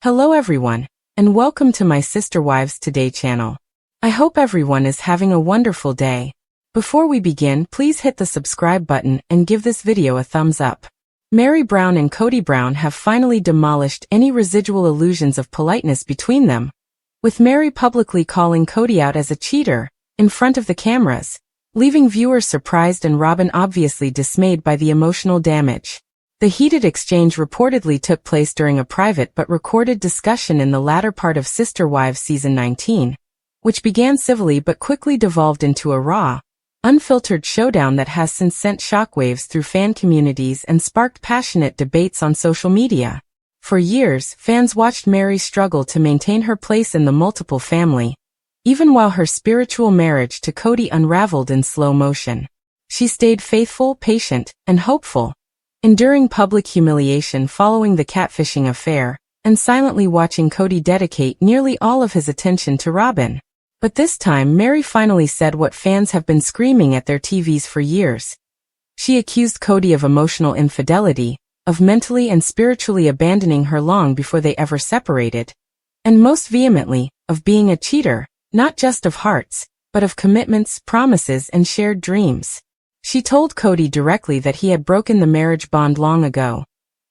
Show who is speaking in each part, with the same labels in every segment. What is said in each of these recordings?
Speaker 1: Hello everyone, and welcome to my Sister Wives Today channel. I hope everyone is having a wonderful day. Before we begin, please hit the subscribe button and give this video a thumbs up. Meri Brown and Kody Brown have finally demolished any residual illusions of politeness between them, with Meri publicly calling Kody out as a cheater in front of the cameras, leaving viewers surprised and Robyn obviously dismayed by the emotional damage. The heated exchange reportedly took place during a private but recorded discussion in the latter part of Sister Wives Season 19, which began civilly but quickly devolved into a raw, unfiltered showdown that has since sent shockwaves through fan communities and sparked passionate debates on social media. For years, fans watched Meri struggle to maintain her place in the multiple family, even while her spiritual marriage to Kody unraveled in slow motion. She stayed faithful, patient, and hopeful, enduring public humiliation following the catfishing affair, and silently watching Kody dedicate nearly all of his attention to Robyn. But this time Meri finally said what fans have been screaming at their TVs for years. She accused Kody of emotional infidelity, of mentally and spiritually abandoning her long before they ever separated, and most vehemently, of being a cheater, not just of hearts, but of commitments, promises, and shared dreams. She told Kody directly that he had broken the marriage bond long ago,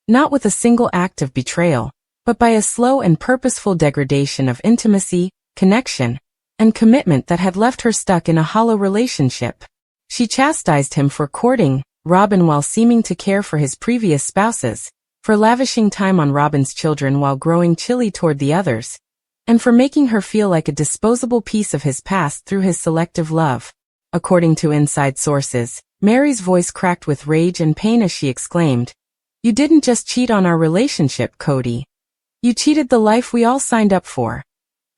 Speaker 1: not with a single act of betrayal, but by a slow and purposeful degradation of intimacy, connection, and commitment that had left her stuck in a hollow relationship. She chastised him for courting Robyn while seeming to care for his previous spouses, for lavishing time on Robyn's children while growing chilly toward the others, and for making her feel like a disposable piece of his past through his selective love. According to inside sources, Meri's voice cracked with rage and pain as she exclaimed, "You didn't just cheat on our relationship, Kody. You cheated the life we all signed up for."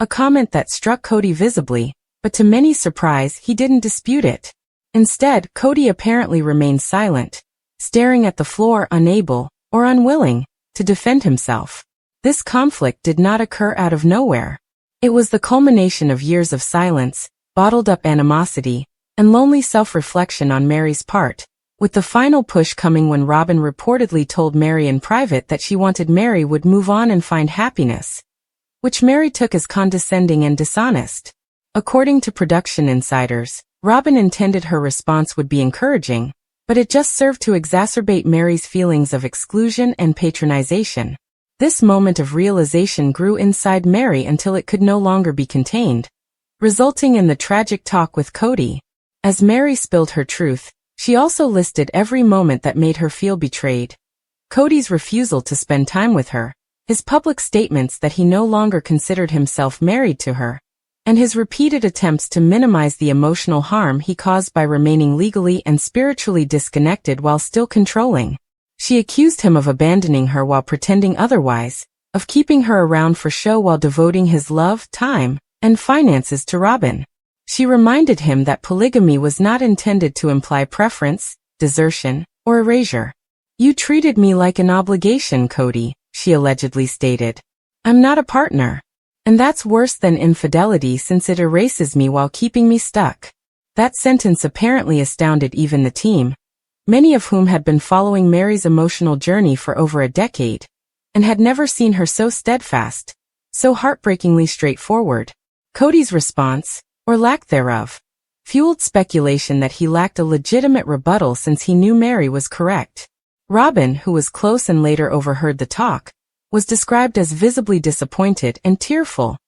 Speaker 1: A comment that struck Kody visibly, but to many's surprise, he didn't dispute it. Instead, Kody apparently remained silent, staring at the floor, unable, or unwilling, to defend himself. This conflict did not occur out of nowhere. It was the culmination of years of silence, bottled-up animosity, and lonely self-reflection on Meri's part, with the final push coming when Robyn reportedly told Meri in private that she wanted Meri would move on and find happiness, which Meri took as condescending and dishonest. According to production insiders, Robyn intended her response would be encouraging, but it just served to exacerbate Meri's feelings of exclusion and patronization. This moment of realization grew inside Meri until it could no longer be contained, resulting in the tragic talk with Kody. As Meri spilled her truth, she also listed every moment that made her feel betrayed. Kody's refusal to spend time with her, his public statements that he no longer considered himself married to her, and his repeated attempts to minimize the emotional harm he caused by remaining legally and spiritually disconnected while still controlling. She accused him of abandoning her while pretending otherwise, of keeping her around for show while devoting his love, time, and finances to Robyn. She reminded him that polygamy was not intended to imply preference, desertion, or erasure. "You treated me like an obligation, Kody," she allegedly stated. "I'm not a partner. And that's worse than infidelity since it erases me while keeping me stuck." That sentence apparently astounded even the team, many of whom had been following Meri's emotional journey for over a decade, and had never seen her so steadfast, so heartbreakingly straightforward. Kody's response, or lack thereof, fueled speculation that he lacked a legitimate rebuttal since he knew Meri was correct. Robyn, who was close and later overheard the talk, was described as visibly disappointed and tearful,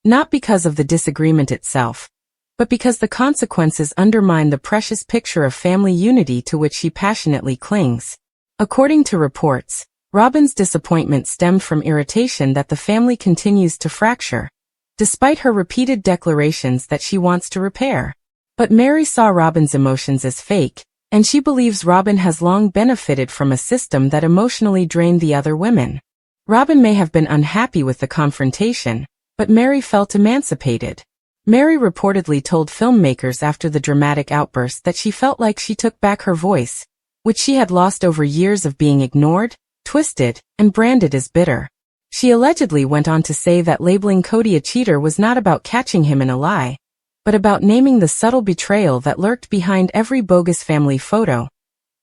Speaker 1: not because of the disagreement itself, but because the consequences undermined the precious picture of family unity to which she passionately clings. According to reports, Robyn's disappointment stemmed from irritation that the family continues to fracture, despite her repeated declarations that she wants to repair. But Meri saw Robyn's emotions as fake, and she believes Robyn has long benefited from a system that emotionally drained the other women. Robyn may have been unhappy with the confrontation, but Meri felt emancipated. Meri reportedly told filmmakers after the dramatic outburst that she felt like she took back her voice, which she had lost over years of being ignored, twisted, and branded as bitter. She allegedly went on to say that labeling Kody a cheater was not about catching him in a lie, but about naming the subtle betrayal that lurked behind every bogus family photo,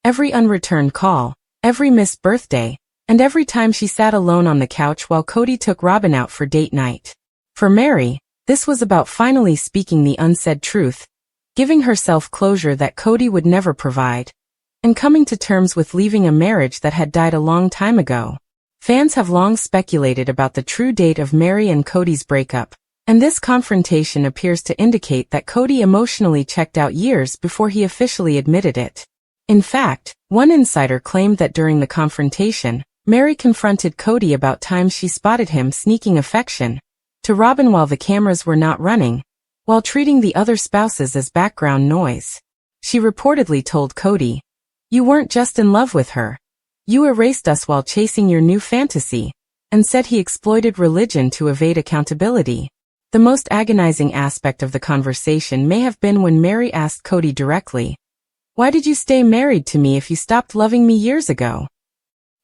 Speaker 1: every unreturned call, every missed birthday, and every time she sat alone on the couch while Kody took Robyn out for date night. For Meri, this was about finally speaking the unsaid truth, giving herself closure that Kody would never provide, and coming to terms with leaving a marriage that had died a long time ago. Fans have long speculated about the true date of Meri and Kody's breakup, and this confrontation appears to indicate that Kody emotionally checked out years before he officially admitted it. In fact, one insider claimed that during the confrontation, Meri confronted Kody about times she spotted him sneaking affection to Robyn while the cameras were not running, while treating the other spouses as background noise. She reportedly told Kody, "You weren't just in love with her. You erased us while chasing your new fantasy," and said he exploited religion to evade accountability. The most agonizing aspect of the conversation may have been when Meri asked Kody directly, "Why did you stay married to me if you stopped loving me years ago?"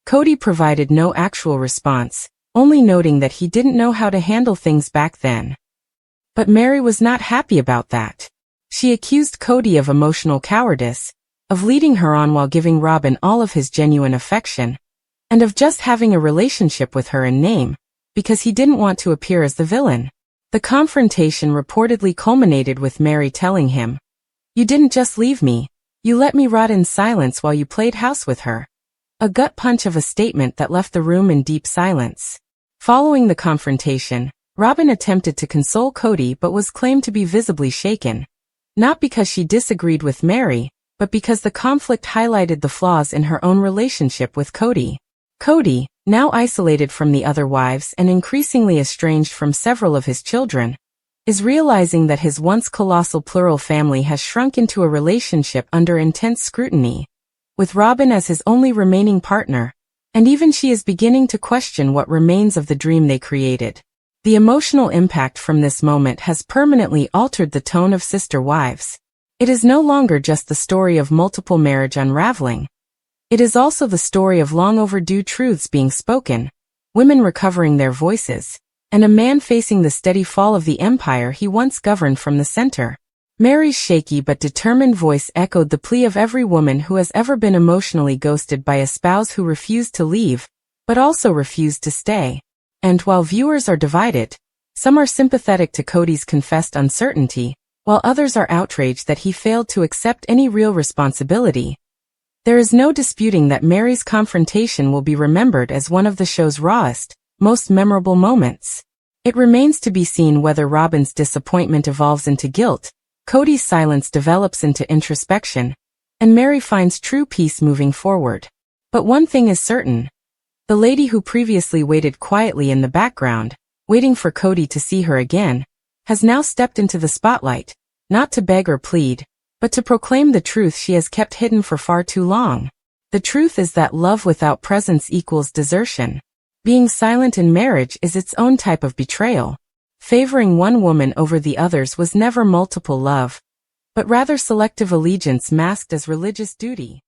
Speaker 1: Kody provided no actual response, only noting that he didn't know how to handle things back then. But Meri was not happy about that. She accused Kody of emotional cowardice, of leading her on while giving Robyn all of his genuine affection, and of just having a relationship with her in name, because he didn't want to appear as the villain. The confrontation reportedly culminated with Meri telling him, "You didn't just leave me, you let me rot in silence while you played house with her." A gut punch of a statement that left the room in deep silence. Following the confrontation, Robyn attempted to console Kody but was claimed to be visibly shaken, not because she disagreed with Meri, but because the conflict highlighted the flaws in her own relationship with Kody. Kody, now isolated from the other wives and increasingly estranged from several of his children, is realizing that his once colossal plural family has shrunk into a relationship under intense scrutiny, with Robyn as his only remaining partner, and even she is beginning to question what remains of the dream they created. The emotional impact from this moment has permanently altered the tone of Sister Wives. It is no longer just the story of multiple marriage unraveling. It is also the story of long overdue truths being spoken, women recovering their voices, and a man facing the steady fall of the empire he once governed from the center. Meri's shaky but determined voice echoed the plea of every woman who has ever been emotionally ghosted by a spouse who refused to leave, but also refused to stay. And while viewers are divided, some are sympathetic to Kody's confessed uncertainty, while others are outraged that he failed to accept any real responsibility. There is no disputing that Meri's confrontation will be remembered as one of the show's rawest, most memorable moments. It remains to be seen whether Robyn's disappointment evolves into guilt, Kody's silence develops into introspection, and Meri finds true peace moving forward. But one thing is certain. The lady who previously waited quietly in the background, waiting for Kody to see her again, has now stepped into the spotlight, not to beg or plead, but to proclaim the truth she has kept hidden for far too long. The truth is that love without presence equals desertion. Being silent in marriage is its own type of betrayal. Favoring one woman over the others was never multiple love, but rather selective allegiance masked as religious duty.